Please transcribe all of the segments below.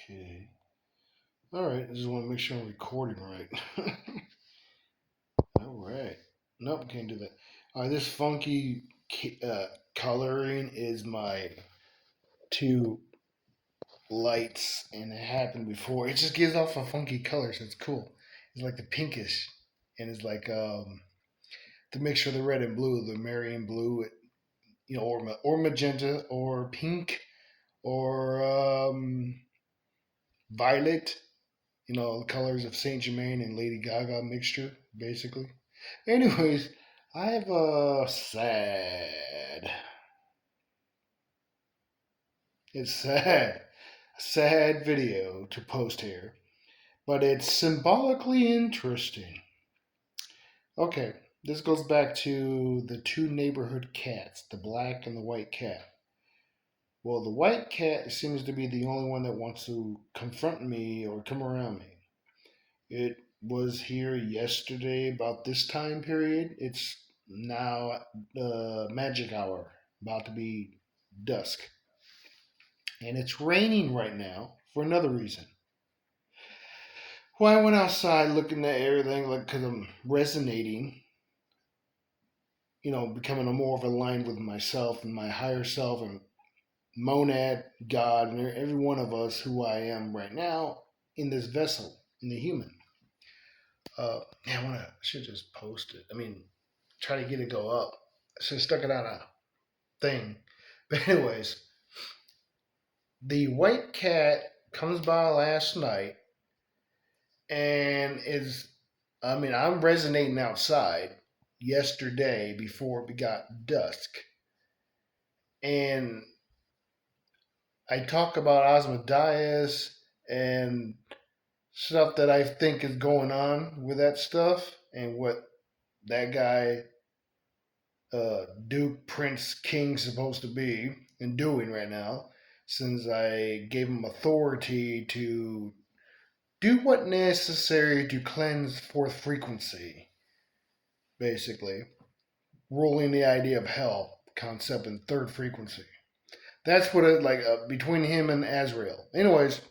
Okay. All right. I just want to make sure I'm recording right. All right. Nope, can't do that. All right. This funky coloring is my two lights, and it happened before. It just gives off a funky color, so it's cool. It's like the pinkish, and it's like the mixture of the red and blue, the Marion blue, or magenta, or pink, or violet. The colors of Saint Germain and Lady Gaga mixture, basically. Anyways, I have a sad video to post here, but it's symbolically interesting. Okay, this goes back to the two neighborhood cats, the black and the white cat. Well, the white cat seems to be the only one that wants to confront me or come around me. It was here yesterday about this time period. It's now magic hour, about to be dusk. And it's raining right now for another reason. Well, I went outside looking at everything, like, because I'm resonating, becoming more of aligned with myself and my higher self and monad, God, and every one of us who I am right now in this vessel, in the human. Yeah, should just post it. I mean, try to get it go up. I should have stuck it on a thing. But anyways, the white cat comes by last night and I'm resonating outside yesterday before it got dusk. And I talk about Osmodeus and stuff that I think is going on with that stuff and what that guy Duke, Prince, King supposed to be and doing right now, since I gave him authority to do what necessary to cleanse fourth frequency, basically, ruling the idea of hell concept in third frequency. That's what it like between him and Azrael. Anyways,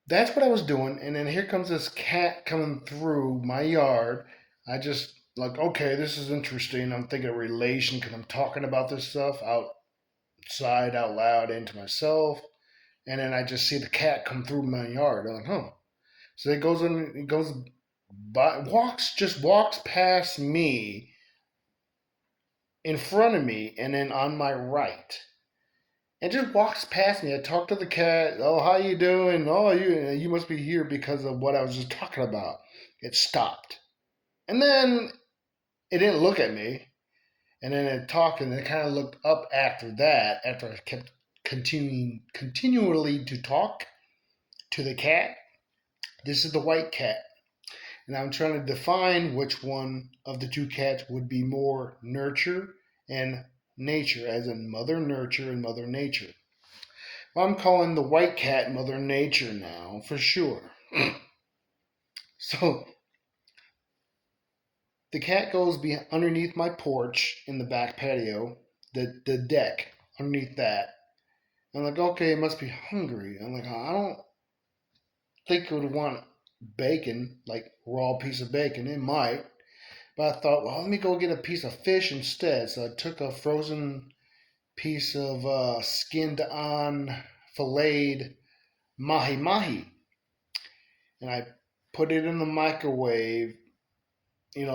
that's what I was doing, and then here comes this cat coming through my yard. I just like, okay, this is interesting. I'm thinking of relation because I'm talking about this stuff outside out loud into myself, and then I just see the cat come through my yard. I'm like, huh. So it goes by, walks past me, in front of me, and then on my right. And just walks past me. I talk to the cat. Oh, how you doing? Oh, you must be here because of what I was just talking about. It stopped, and then it didn't look at me. And then it talked, and it kind of looked up after that. After I kept continually to talk to the cat. This is the white cat, and I'm trying to define which one of the two cats would be more nurture and nature, as in Mother Nurture and Mother Nature. Well, I'm calling the white cat Mother Nature now, for sure. So the cat goes underneath my porch in the back patio, the deck underneath that. I'm like, okay, it must be hungry. I'm like, I don't think it would want bacon, like raw piece of bacon. It might. But I thought, well, let me go get a piece of fish instead. So I took a frozen piece of skinned on, filleted mahi mahi. And I put it in the microwave,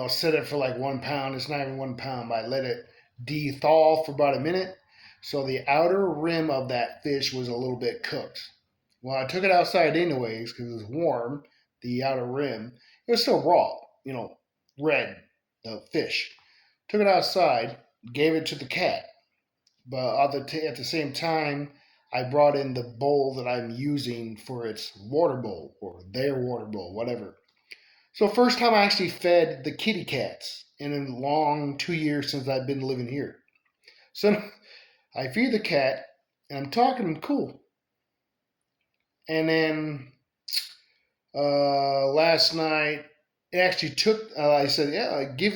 set it for like 1 pound. It's not even 1 pound, but I let it de-thaw for about a minute. So the outer rim of that fish was a little bit cooked. Well, I took it outside anyways because it was warm, the outer rim. It was still raw, red, the fish. Took it outside, gave it to the cat. But at the same time, I brought in the bowl that I'm using for its water bowl or their water bowl, whatever. So first time I actually fed the kitty cats in a long 2 years since I've been living here. So I feed the cat and I'm talking cool. And then last night it actually took. I said, "Yeah, give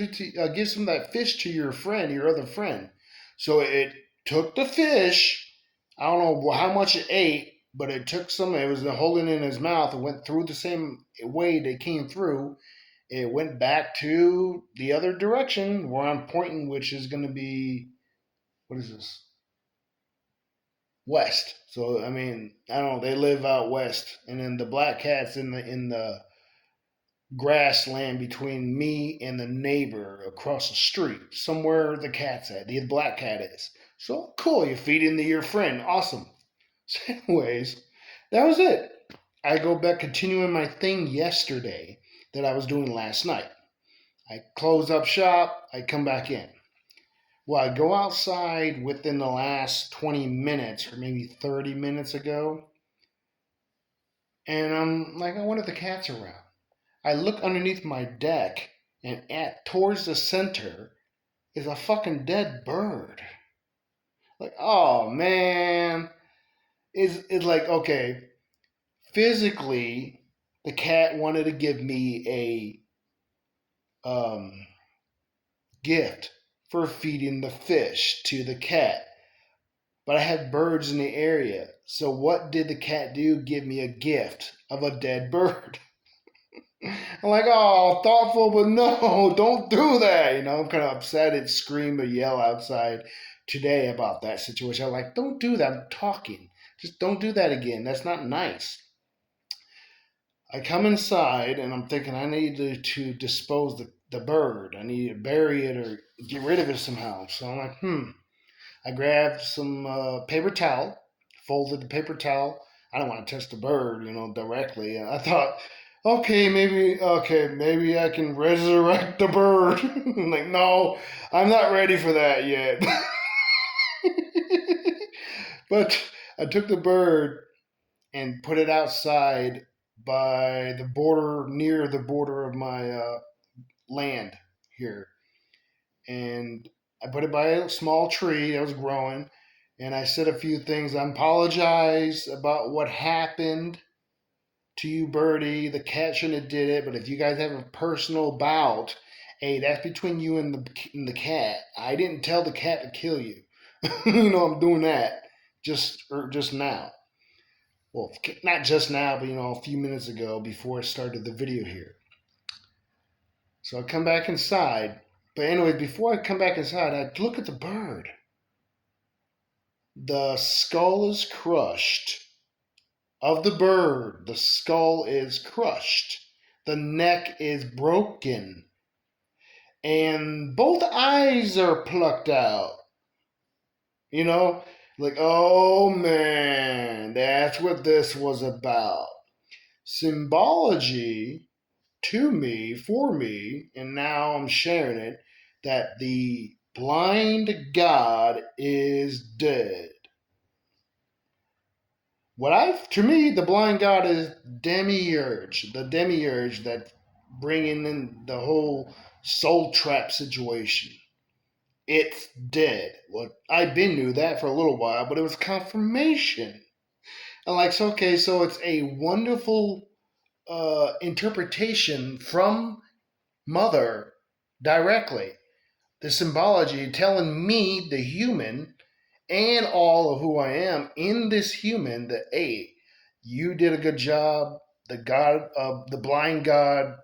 some of that fish to your friend, your other friend." So it took the fish. I don't know how much it ate, but it took some. It was holding it in his mouth. It went through the same way they came through. It went back to the other direction where I'm pointing, which is going to be, what is this? West. So I mean, I don't know. They live out west, and then the black cat's in the grassland between me and the neighbor across the street, somewhere the cat's at. The black cat is. So cool. You're feeding your friend. Awesome. So anyways, that was it. I go back continuing my thing yesterday that I was doing last night. I close up shop. I come back in. Well, I go outside within the last 20 minutes or maybe 30 minutes ago, and I'm like, I wonder if the cat's around. I look underneath my deck, and at towards the center is a fucking dead bird. Like, oh man, it's like okay, physically, the cat wanted to give me a gift for feeding the fish to the cat. But I had birds in the area. So what did the cat do? Give me a gift of a dead bird. I'm like, oh, thoughtful, but no, don't do that. I'm kind of upset and scream or yell outside today about that situation. I'm like, don't do that. I'm talking. Just don't do that again. That's not nice. I come inside and I'm thinking I need to dispose the bird. I need to bury it or get rid of it somehow. So I'm like, I grabbed some paper towel, folded the paper towel. I don't want to touch the bird, directly. And I thought, maybe I can resurrect the bird. Like, no, I'm not ready for that yet. But I took the bird and put it outside by the border, near the border of my land here. And I put it by a small tree that was growing. And I said a few things. I apologize about what happened to you, Birdie. The cat shouldn't have did it. But if you guys have a personal bout, hey, that's between you and the cat. I didn't tell the cat to kill you. I'm doing that just now. Well, not just now, but a few minutes ago before I started the video here. So I come back inside. But anyway, before I come back inside, I look at the bird. The skull is crushed. Of the bird, the skull is crushed. The neck is broken. And both eyes are plucked out. Like, oh man, that's what this was about. Symbology to me, for me, and now I'm sharing it, that the blind God is dead. To me, the blind God is demiurge, the demiurge that bringing in the whole soul trap situation. It's dead. Well, I've been knew that for a little while, but it was confirmation. And like, so, okay, so it's a wonderful interpretation from Mother directly. The symbology telling me, the human, and all of who I am in this human, that hey, you did a good job. The God of the blind God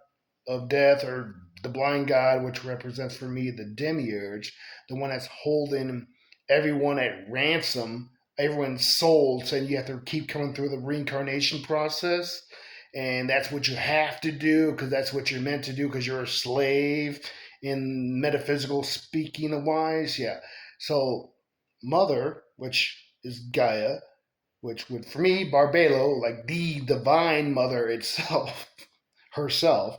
of death, or the blind God, which represents for me the demiurge, the one that's holding everyone at ransom, everyone's soul, saying you have to keep coming through the reincarnation process. And that's what you have to do because that's what you're meant to do because you're a slave in metaphysical speaking wise. Yeah. So Mother, which is Gaia, which would for me Barbelo, like the divine mother itself, herself,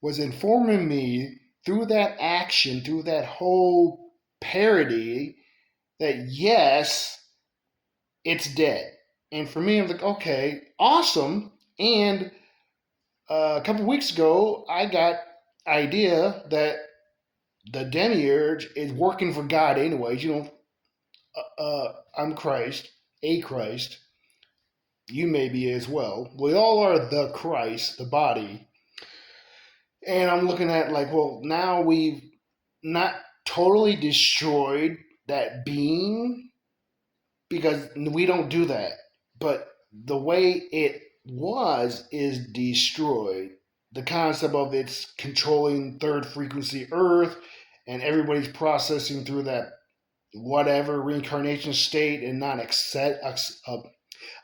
was informing me through that action, through that whole parody, that yes, it's dead. And for me, I'm like, okay, awesome. And a couple weeks ago, I got idea that the demiurge is working for God anyways. I'm Christ, a Christ. You may be as well. We all are the Christ, the body. And I'm looking at like, well, now we've not totally destroyed that being because we don't do that. But the way it is destroyed. The concept of it's controlling third frequency Earth, and everybody's processing through that whatever reincarnation state and not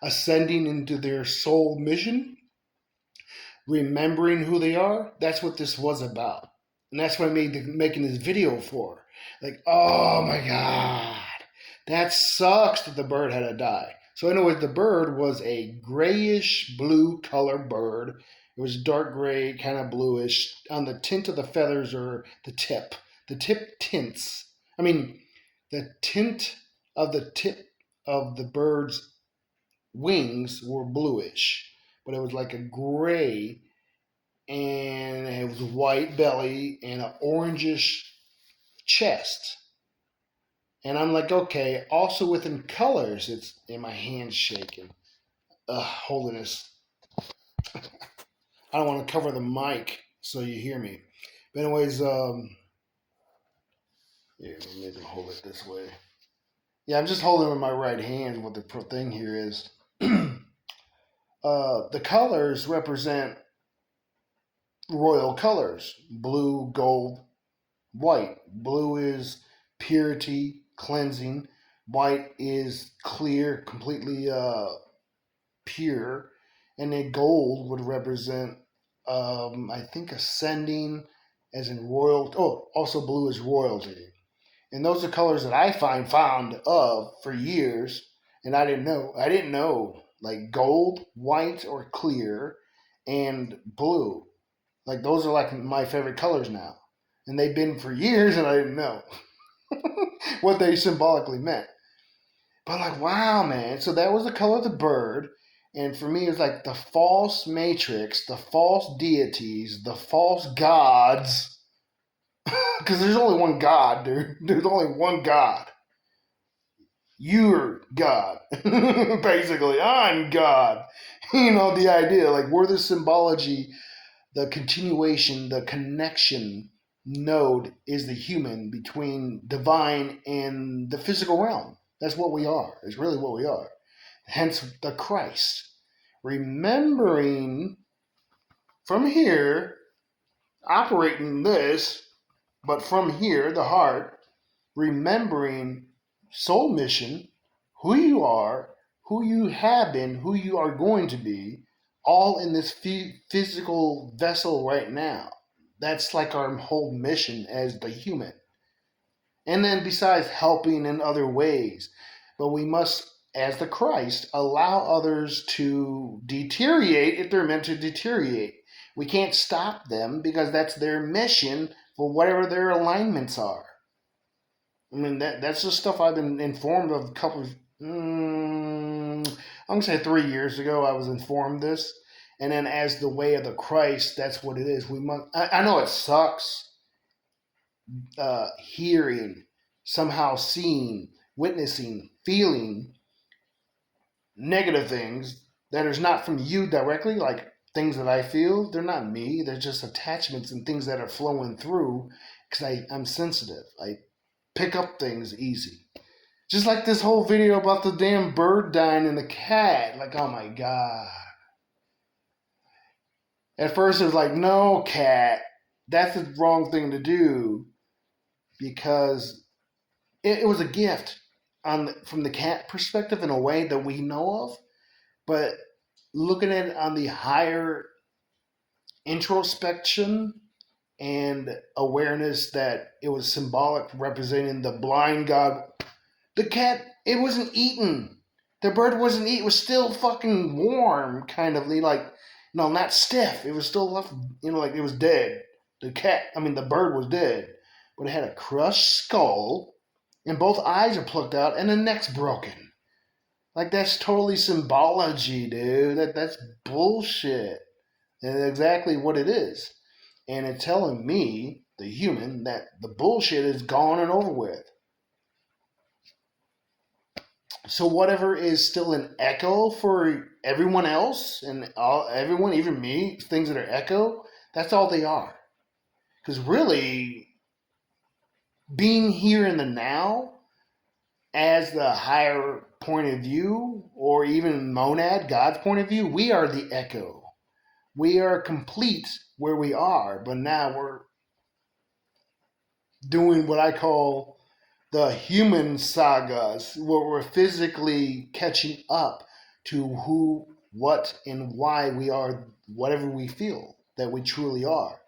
ascending into their soul mission, remembering who they are. That's what this was about, and that's what I making this video for. Like, oh my god, that sucks that the bird had to die. So, anyways, the bird was a grayish blue color bird. It was dark gray, kind of bluish on the tint of the feathers or the tip. The tip tints. I mean, the tint of the tip of the bird's wings were bluish, but it was like a gray, and it was white belly and an orangish chest. And I'm like, okay. Also within colors, it's in my hands shaking. Holding this. I don't want to cover the mic so you hear me. But anyways, yeah, maybe hold it this way. Yeah, I'm just holding it with my right hand. What the thing here is, the colors represent royal colors: blue, gold, white. Blue is purity, cleansing. White is clear, completely pure. And then gold would represent, I think, ascending, as in royal. Oh, also blue is royalty. And those are colors that I find fond of for years, and I didn't know. I didn't know like gold, white, or clear, and blue. Like those are like my favorite colors now, and they've been for years, and I didn't know what they symbolically meant. But like, wow, man! So that was the color of the bird, and for me, it was like the false matrix, the false deities, the false gods. Because there's only one God, dude. There's only one God. You're God. Basically, I'm God. You know, the idea, like, we're the symbology, the continuation, the connection node is the human between divine and the physical realm. That's what we are. It's really what we are. Hence the Christ. Remembering from here, operating this, but from here, the heart, remembering soul mission, who you are, who you have been, who you are going to be, all in this physical vessel right now. That's like our whole mission as the human. And then besides helping in other ways, but we must, as the Christ, allow others to deteriorate if they're meant to deteriorate. We can't stop them because that's their mission for whatever their alignments are. I mean, that's the stuff I've been informed of a couple of, I'm going to say 3 years ago, I was informed this. And then as the way of the Christ, that's what it is. We must, I know it sucks, hearing, somehow seeing, witnessing, feeling negative things that is not from you directly, like things that I feel. They're not me. They're just attachments and things that are flowing through because I'm sensitive. I pick up things easy. Just like this whole video about the damn bird dying and the cat. Like, oh my god. At first it was like, no, cat, that's the wrong thing to do because it was a gift from the cat perspective in a way that we know of. But looking at it on the higher introspection and awareness that it was symbolic, representing the blind god. The cat, it wasn't eaten. The bird wasn't eaten. It was still fucking warm, kind of like, no, not stiff. It was still left, like it was dead. The bird was dead, but it had a crushed skull, and both eyes are plucked out, and the neck's broken. Like that's totally symbology, dude. That's bullshit. And exactly what it is. And it's telling me, the human, that the bullshit is gone and over with. So whatever is still an echo for everyone else and everyone, even me, things that are echo, that's all they are. Because really, being here in the now as the higher point of view, or even monad, God's point of view, we are the echo. We are complete where we are, but now we're doing what I call the human sagas, where we're physically catching up to who, what, and why we are whatever we feel that we truly are.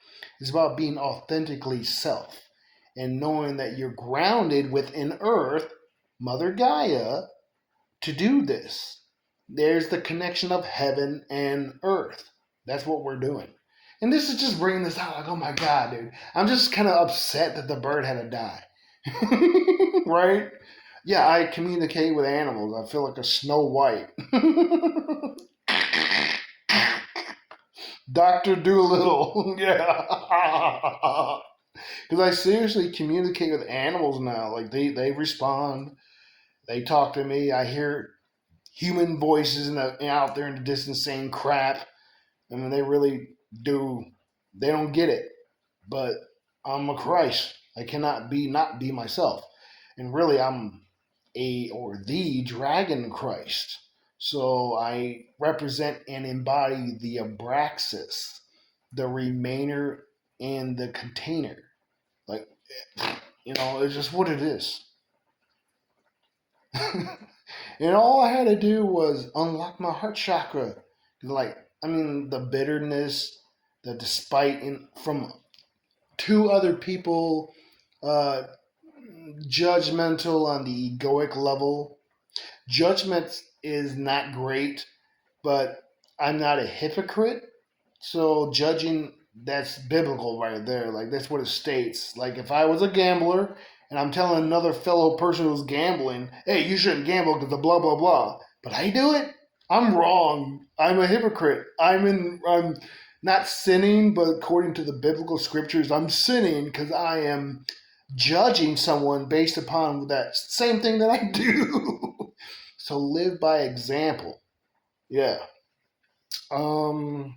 It's about being authentically self and knowing that you're grounded within Earth, Mother Gaia, to do this. There's the connection of heaven and earth. That's what we're doing. And this is just bringing this out like, oh my God, dude. I'm just kind of upset that the bird had to die. Right? Yeah, I communicate with animals. I feel like a Snow White. Dr. Doolittle. Yeah. Because I seriously communicate with animals now. Like they respond. They talk to me. I hear human voices out there in the distance saying crap. I mean, they really do. They don't get it. But I'm a Christ. I cannot be not be myself. And really, I'm a or the Dragon Christ. So I represent and embody the Abraxas, the Remainer, and the Container. Like, it's just what it is. And all I had to do was unlock my heart chakra. Like, I mean, the bitterness, the despite from two other people, uh, judgmental on the egoic level. Judgment is not great, but I'm not a hypocrite. So judging, that's biblical right there. Like that's what it states. Like if I was a gambler and I'm telling another fellow person who's gambling, hey, you shouldn't gamble because of blah blah blah, but I do it, I'm wrong. I'm a hypocrite. I'm not sinning, but according to the biblical scriptures, I'm sinning because I am judging someone based upon that same thing that I do. So live by example. Yeah. Um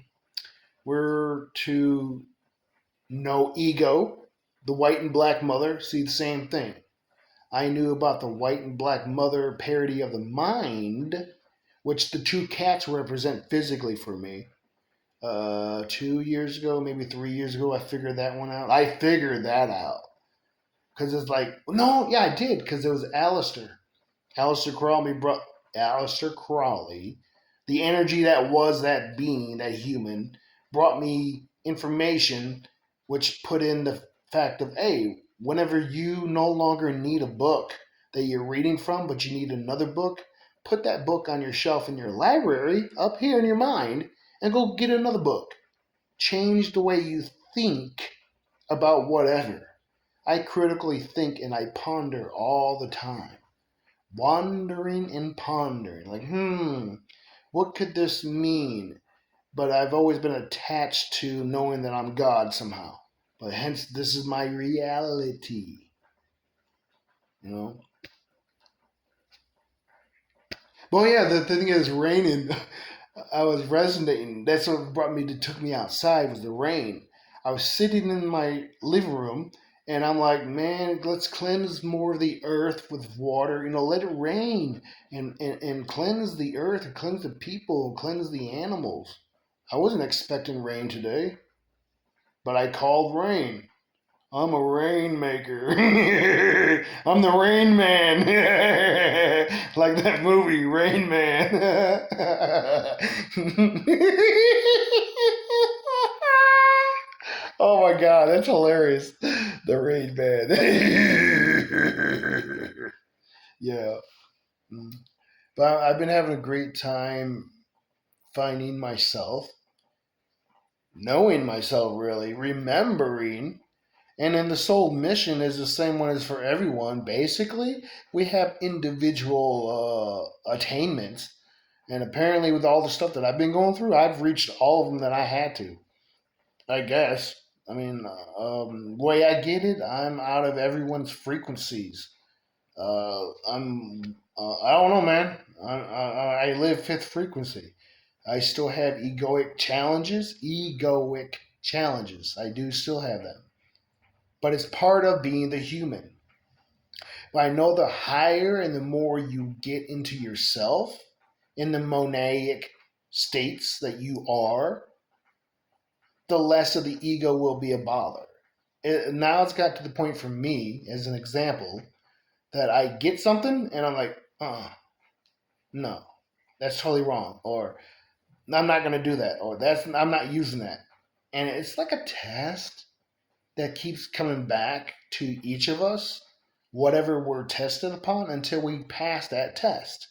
we're to know ego, the white and black mother, see the same thing. I knew about the white and black mother parody of the mind, which the two cats represent physically for me. 2 years ago, maybe 3 years ago, I figured that one out. I figured that out. Because it's like, no, yeah, I did, because it was Alistair. Alistair Crawley, the energy that was that being, that human, brought me information which put in the fact of, hey, whenever you no longer need a book that you're reading from, but you need another book, put that book on your shelf in your library, up here in your mind, and go get another book. Change the way you think about whatever. I critically think and I ponder all the time, wandering and pondering, like, what could this mean? But I've always been attached to knowing that I'm God somehow. But hence, this is my reality, you know? Well, yeah, the thing is, raining. I was resonating. That's what took me outside was the rain. I was sitting in my living room and I'm like, man, let's cleanse more of the earth with water. Let it rain and cleanse the earth and cleanse the people and cleanse the animals. I wasn't expecting rain today, but I called rain. I'm a rainmaker. I'm the Rain Man. Like that movie, Rain Man. Oh my God, that's hilarious. The Rain Man. Yeah. Mm. But I've been having a great time finding myself, knowing myself really, remembering. And then the soul mission is the same one as for everyone. Basically, we have individual attainments. And apparently, with all the stuff that I've been going through, I've reached all of them that I had to, I guess. I mean, way I get it, I'm out of everyone's frequencies. I don't know, man. I live fifth frequency. I still have egoic challenges. Egoic challenges. I do still have them, but it's part of being the human. But I know the higher and the more you get into yourself in the monadic states that you are, the less of the ego will be a bother. Now it's got to the point for me, as an example, that I get something and I'm like, no, that's totally wrong, or I'm not going to do that, or I'm not using that. And it's like a test that keeps coming back to each of us, whatever we're tested upon, until we pass that test.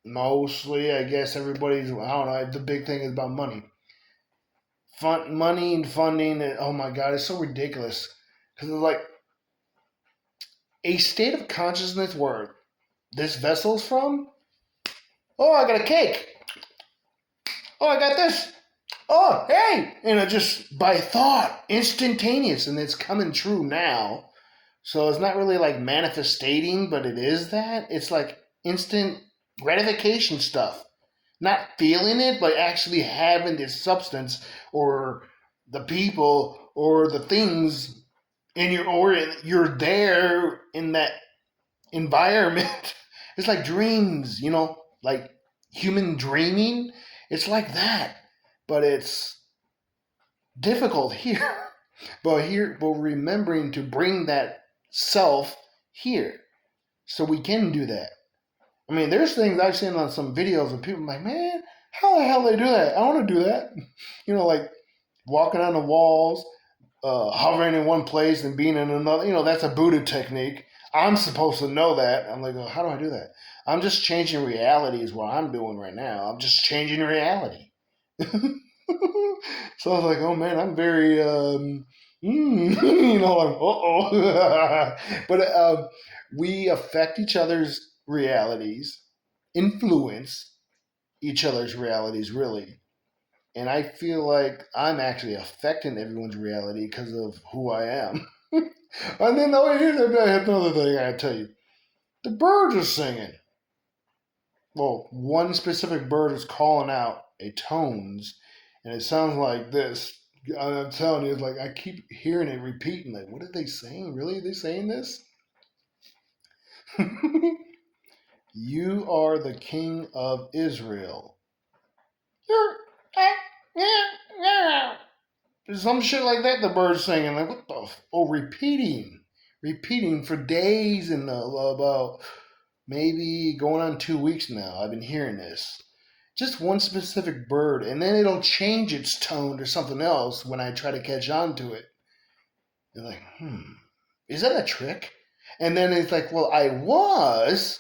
Mostly, I guess everybody's, I don't know, the big thing is about money. Money and funding, oh my God, it's so ridiculous. Because it's like a state of consciousness where this vessel's from, oh, I got a cake. Oh, I got this. Oh, hey! And it just by thought, instantaneous, and it's coming true now. So it's not really like manifesting, but it is that. It's like instant gratification stuff. Not feeling it, but actually having this substance or the people or the things in your, or you're there in that environment. It's like dreams, like human dreaming. It's like that, but it's difficult here. But remembering to bring that self here, so we can do that. I mean, there's things I've seen on some videos of people like, man, how the hell do they do that? I want to do that. Like walking on the walls, hovering in one place and being in another. That's a Buddha technique. I'm supposed to know that. I'm like, oh, how do I do that? I'm just changing reality is what I'm doing right now. I'm just changing reality. So I was like, oh man, I'm very, like, uh-oh. But we affect each other's realities, influence each other's realities, really. And I feel like I'm actually affecting everyone's reality because of who I am. And then, here's another thing I gotta tell you. The birds are singing. Well, one specific bird is calling out a tones, and it sounds like this. I'm telling you, it's like I keep hearing it repeating. Like, what are they saying? Really? Are they saying this? You are the king of Israel. Some shit like that. The bird's singing. Like, what the? Repeating for days and about maybe going on 2 weeks now. I've been hearing this. Just one specific bird, and then it'll change its tone to something else when I try to catch on to it. You're like, is that a trick? And then it's like, well, I was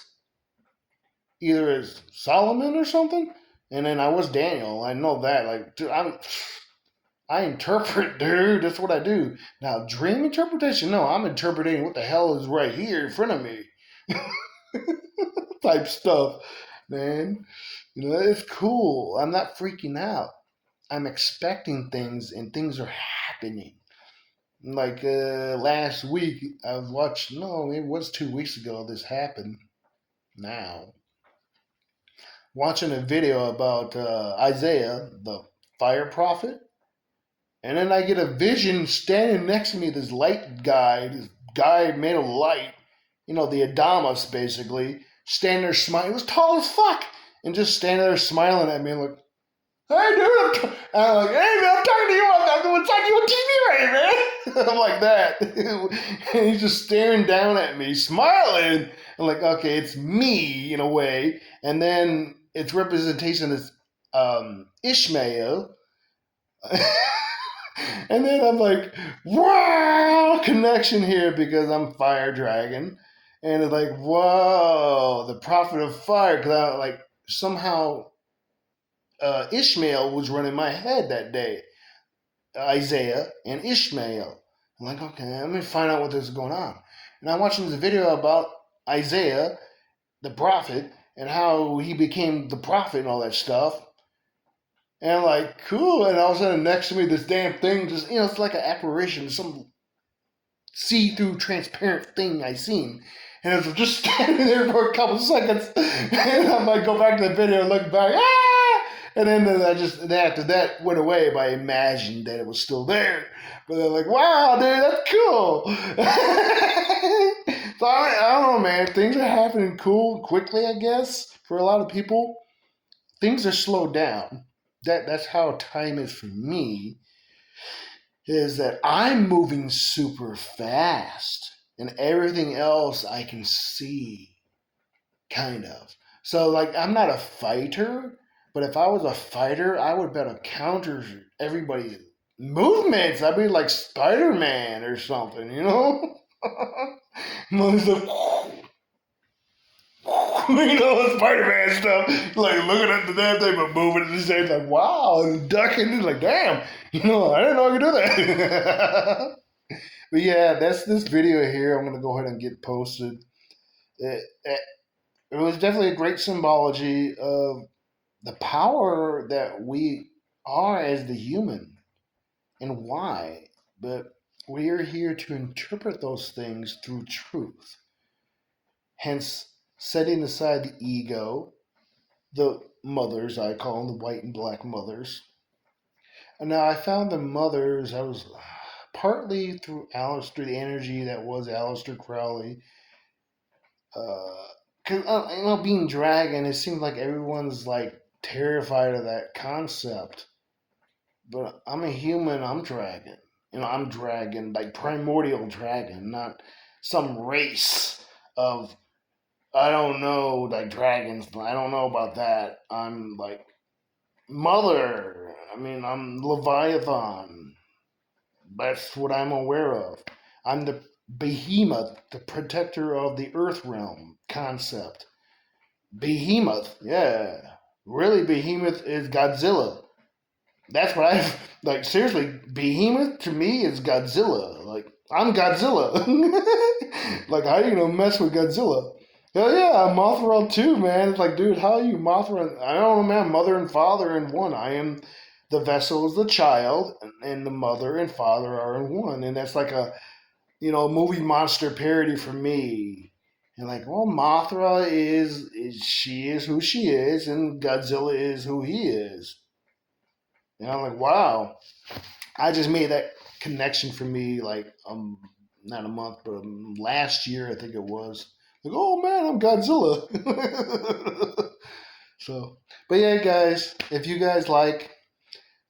either as Solomon or something, and then I was Daniel. I know that. Like, dude, I interpret, dude. That's what I do. Now, dream interpretation, no, I'm interpreting what the hell is right here in front of me. Type stuff, man. It's cool. I'm not freaking out. I'm expecting things, and things are happening. Like last week, I was watching, no, it was 2 weeks ago this happened. Now, watching a video about Isaiah, the fire prophet. And then I get a vision standing next to me, this guy made of light, the Adamus basically, standing there smiling. He was tall as fuck. And just standing there smiling at me, like, hey, dude. And I'm like, hey, man, I'm talking to you. I'm talking to you on TV right, man. I'm like that. And he's just staring down at me, smiling. I'm like, okay, it's me in a way. And then its representation is Ishmael. And then I'm like, wow, connection here because I'm Fire Dragon. And it's like, whoa, the prophet of fire. Because I like somehow Ishmael was running my head that day. Isaiah and Ishmael. I'm like, okay, let me find out what this is going on. And I'm watching this video about Isaiah, the prophet, and how he became the prophet and all that stuff. And I'm like, cool. And all of a sudden, next to me, this damn thing just, it's like an apparition, some see-through, transparent thing I seen. And it was just standing there for a couple seconds. And I might go back to the video and look back. Ah! And then after that went away, but I imagined that it was still there. But they're like, wow, dude, that's cool. So I don't know, man. Things are happening quickly, I guess, for a lot of people. Things are slowed down. That's how time is for me. Is that I'm moving super fast, and everything else I can see, kind of. So like, I'm not a fighter, but if I was a fighter, I would better counter everybody's movements. I'd be like Spider Man or something, you know? He's like, you know, Spider Man stuff. Like looking at the damn thing, but moving at the same time. Like, wow, and ducking. Like, damn, you know, I didn't know I could do that. But yeah, that's this video here. I'm gonna go ahead and get posted. It was definitely a great symbology of the power that we are as the human and why. But we are here to interpret those things through truth. Hence, setting aside the ego, the mothers, I call them the white and black mothers. And now I found the mothers, I was partly through Aleister, the energy that was Aleister Crowley. Cause you know, being dragon, it seems like everyone's like terrified of that concept. But I'm a human. I'm dragon. You know, I'm dragon, like primordial dragon, not some race of I don't know, like dragons. I don't know about that. I'm like mother. I mean, I'm Leviathan. That's what I'm aware of. I'm the behemoth, the protector of the earth realm concept. Behemoth, yeah. Really, Behemoth is Godzilla. That's what I like. Seriously, Behemoth to me is Godzilla. Like, I'm Godzilla. Like, how are you gonna mess with Godzilla? Hell yeah, Mothra too, man. It's like, dude, how are you Mothra? I don't know, man. Mother and father in one. I am the vessel is the child, and the mother and father are in one, and that's like a movie monster parody for me. And like, well, Mothra is she is who she is, and Godzilla is who he is. And I'm like, wow, I just made that connection for me like not a month, but last year I think it was. Like, oh man, I'm Godzilla. So, but yeah, guys, if you guys like,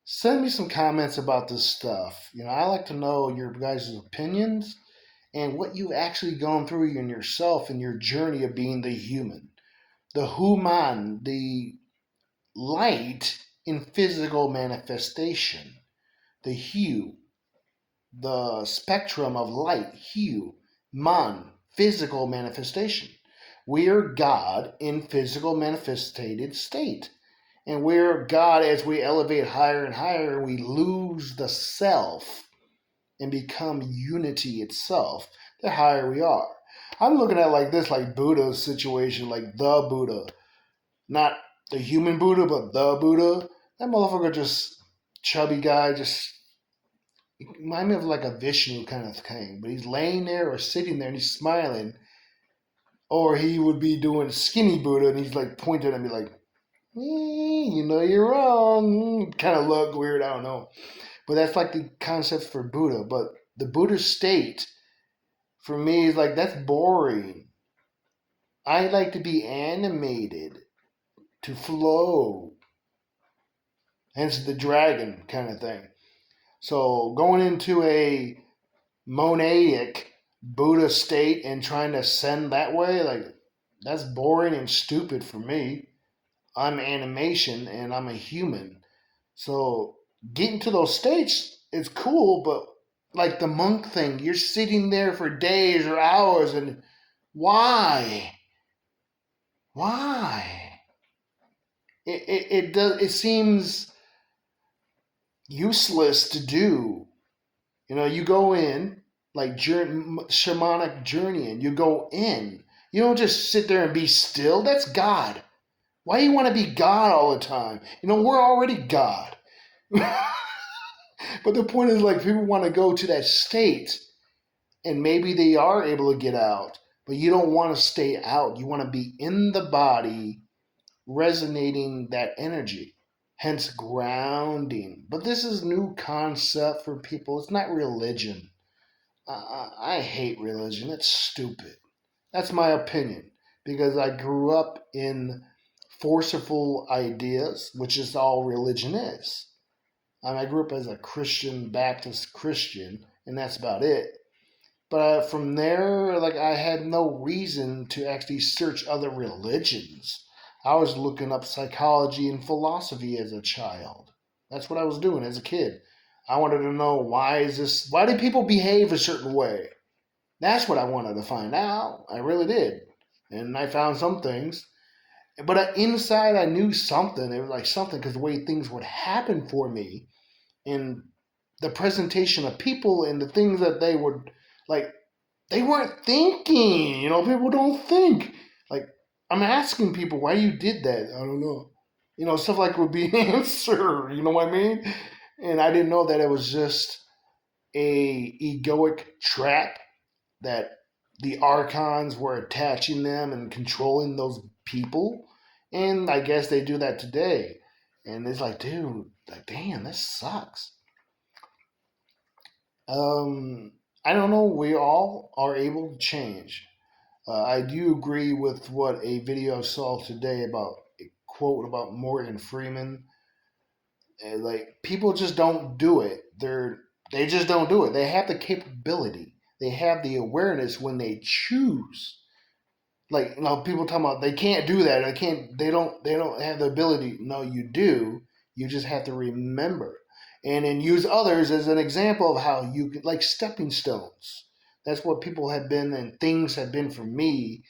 send me some comments about this stuff. I like to know your guys' opinions and what you've actually gone through in yourself in your journey of being the human, the human, the light in physical manifestation, the hue, the spectrum of light, hue, man, physical manifestation. We are God in physical manifested state. And we're God as we elevate higher and higher, and we lose the self and become unity itself, the higher we are. I'm looking at it like this, like Buddha's situation, like the Buddha. Not the human Buddha, but the Buddha. That motherfucker just chubby guy, just remind me of like a Vishnu kind of thing. But he's laying there or sitting there and he's smiling. Or he would be doing skinny Buddha and he's like pointing at me like, you know you're wrong. Kind of look weird, I don't know. But that's like the concept for Buddha. But the Buddha state, for me, is like, that's boring. I like to be animated, to flow. Hence the dragon kind of thing. So going into a monadic Buddha state and trying to ascend that way, like, that's boring and stupid for me. I'm animation and I'm a human. So getting to those states is cool, but like the monk thing, you're sitting there for days or hours, and why? Why? It seems useless to do. You go in like shamanic journeying. You go in. You don't just sit there and be still. That's God. Why do you want to be God all the time? We're already God. But the point is, like, people want to go to that state, and maybe they are able to get out, but you don't want to stay out. You want to be in the body, resonating that energy. hence grounding. But this is new concept for people. It's not religion. I hate religion. It's stupid. That's my opinion because I grew up in forceful ideas, which is all religion is. I grew up as a Christian, Baptist Christian, and that's about it. But from there, like I had no reason to actually search other religions. I was looking up psychology and philosophy as a child. That's what I was doing as a kid. I wanted to know why do people behave a certain way? That's what I wanted to find out. I really did. And I found some things. But inside, I knew something. It was like something because the way things would happen for me and the presentation of people and the things that they would like they weren't thinking. People don't think. Like I'm asking people why you did that. I don't know. Stuff like would be an answer. You know what I mean? And I didn't know that it was just a egoic trap that the archons were attaching them and controlling those people. And I guess they do that today. And it's like, dude, like, damn, this sucks. I don't know. We all are able to change. I do agree with what a video I saw today about a quote about Morgan Freeman. Like people just don't do it. They just don't do it. They have the capability. They have the awareness when they choose. Like people talking about they can't do that. They can't. They don't have the ability. No, you do. You just have to remember, and then use others as an example of how you could like stepping stones. That's what people have been and things have been for me.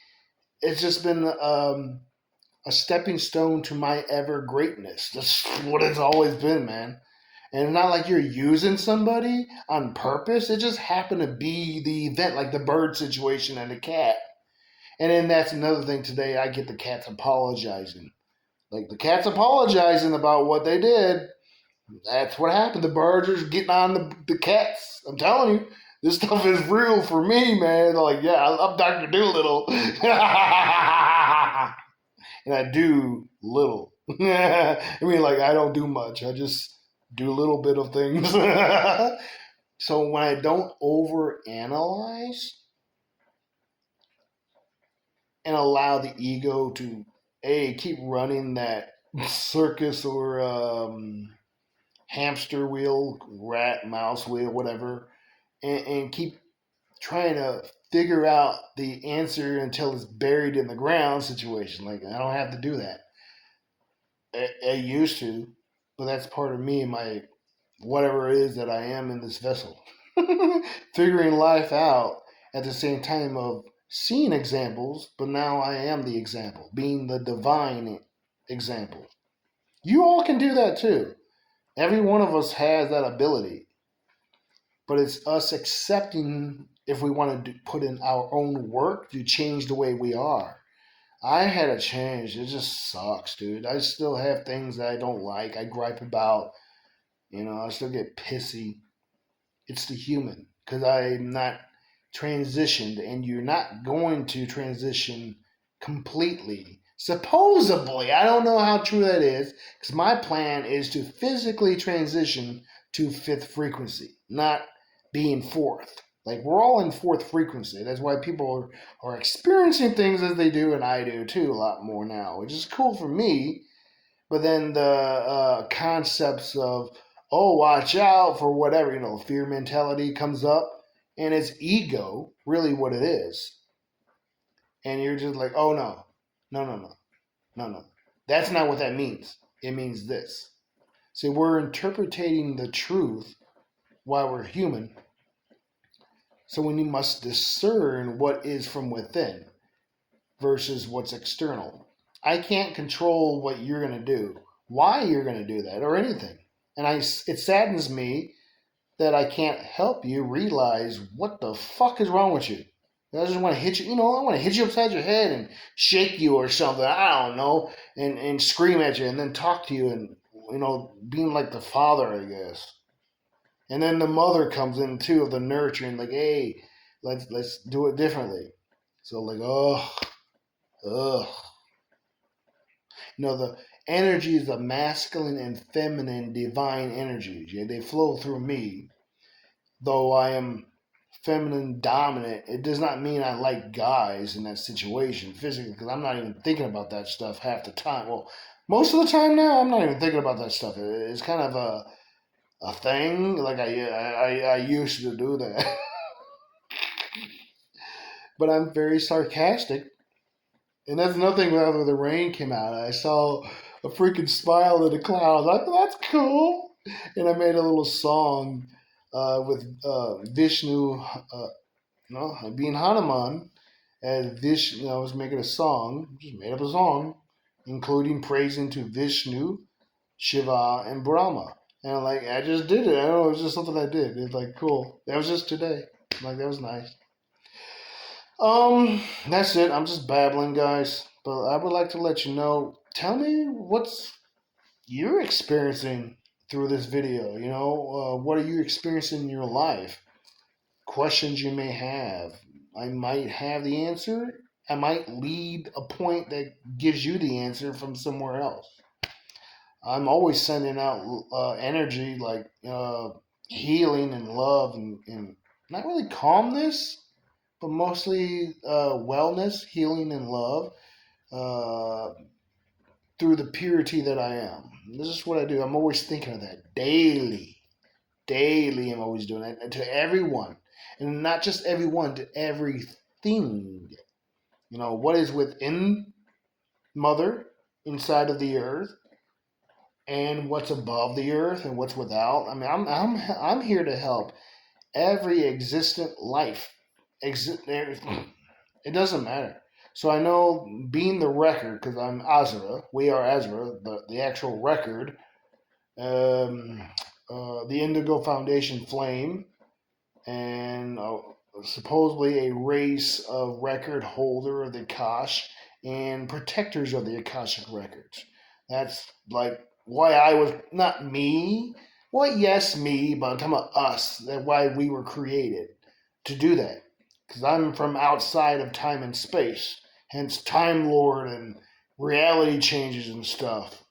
It's just been a stepping stone to my ever greatness. That's what it's always been, man. And it's not like you're using somebody on purpose. It just happened to be the event, like the bird situation and the cat. And then that's another thing today. I get the cats apologizing. Like the cats apologizing about what they did. That's what happened. The birds are getting on the cats. I'm telling you, this stuff is real for me, man. They're like, yeah, I'm Dr. Doolittle. And I do little. I mean, like, I don't do much. I just do a little bit of things. So when I don't overanalyze and allow the ego to keep running that circus or hamster wheel, rat, mouse wheel, whatever, and keep trying to figure out the answer until it's buried in the ground situation. Like I don't have to do that. I used to, but that's part of me and my whatever it is that I am in this vessel. Figuring life out at the same time of seeing examples, but now I am the example, being the divine example. You all can do that too. Every one of us has that ability, but it's us accepting if we want to put in our own work to change the way we are. I had a change. It just sucks, dude. I still have things that I don't like. I gripe about. I still get pissy. It's the human because I'm not transitioned, and you're not going to transition completely. Supposedly, I don't know how true that is because my plan is to physically transition to fifth frequency, not being fourth. Like we're all in fourth frequency. That's why people are experiencing things as they do, and I do too a lot more now, which is cool for me. But then the concepts of watch out for whatever fear mentality comes up, and it's ego, really what it is, and you're just like, oh no, no, no, no, no, no, that's not what that means. It means this. See, we're interpreting the truth while we're human, so we must discern what is from within versus what's external. I can't control what you're going to do, why you're going to do that, or anything. And it saddens me that I can't help you realize what the fuck is wrong with you. I just want to hit you, I want to hit you upside your head and shake you or something, I don't know, and scream at you and then talk to you and, being like the father, I guess. And then the mother comes in too of the nurturing, like, hey, let's do it differently. So like, ugh. You know, energy is the masculine and feminine divine energies. Yeah, they flow through me. Though I am feminine dominant, it does not mean I like guys in that situation physically, because I'm not even thinking about that stuff half the time. Well, most of the time now, I'm not even thinking about that stuff. It's kind of a thing. Like I used to do that, but I'm very sarcastic. And that's nothing after the rain came out. I saw a freaking smile in the clouds. I thought that's cool. And I made a little song with Vishnu, no, being Hanuman, as Vishnu. I was making a song, just made up a song, including praising to Vishnu, Shiva, and Brahma. And like I just did it. I don't know. It was just something I did. It's like cool. That was just today. Like that was nice. That's it. I'm just babbling, guys. But I would like to let you know. Tell me what's you're experiencing through this video. What are you experiencing in your life? Questions you may have. I might have the answer. I might lead a point that gives you the answer from somewhere else. I'm always sending out energy like healing and love and not really calmness, but mostly wellness, healing, and love uh, through the purity that I am. This is what I do. I'm always thinking of that daily. Daily, I'm always doing it. And to everyone. And not just everyone, to everything. What is within Mother, inside of the earth, and what's above the earth, and what's without. I mean, I'm here to help every existent life. It doesn't matter. So I know being the record, because I'm Azra, we are Azra, the actual record, um, the Indigo Foundation Flame, and supposedly a race of record holder of the Akash and protectors of the Akashic records. That's like why I was not me. Well, yes, me, but I'm talking about us. That's why we were created to do that. Because I'm from outside of time and space, hence Time Lord and reality changes and stuff.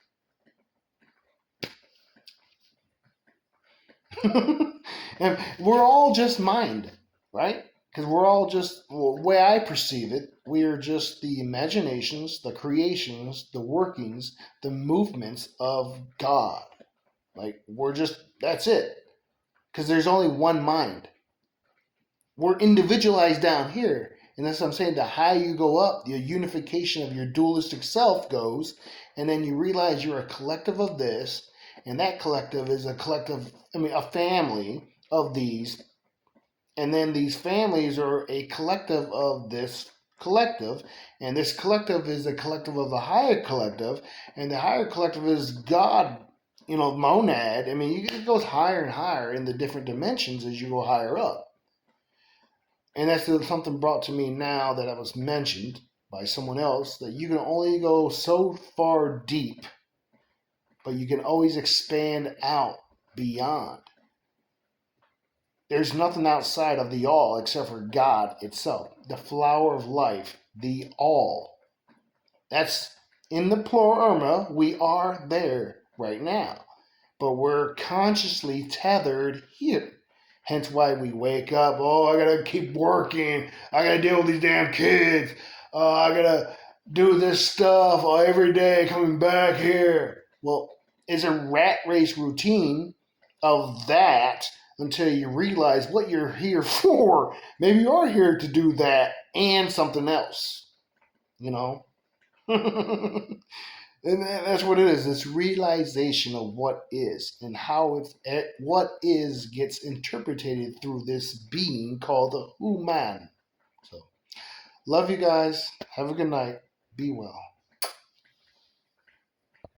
And we're all just mind, right? Because we're all just, well, the way I perceive it, we are just the imaginations, the creations, the workings, the movements of God. Like, that's it. Because there's only one mind. We're individualized down here. And that's what I'm saying. The higher you go up, the unification of your dualistic self goes. And then you realize you're a collective of this. And that collective is a family of these. And then these families are a collective of this collective. And this collective is a collective of the higher collective. And the higher collective is God, monad. I mean, it goes higher and higher in the different dimensions as you go higher up. And that's something brought to me now that I was mentioned by someone else, that you can only go so far deep, but you can always expand out beyond. There's nothing outside of the all except for God itself, the flower of life, the all. That's in the plural. We are there right now, but we're consciously tethered here. Hence why we wake up. Oh, I gotta keep working. I gotta deal with these damn kids. I gotta do this stuff every day coming back here. Well, it's a rat race routine of that until you realize what you're here for. Maybe you are here to do that and something else, you know? And that's what it is. It's realization of what is and how what is gets interpreted through this being called the human. So, love you guys. Have a good night. Be well.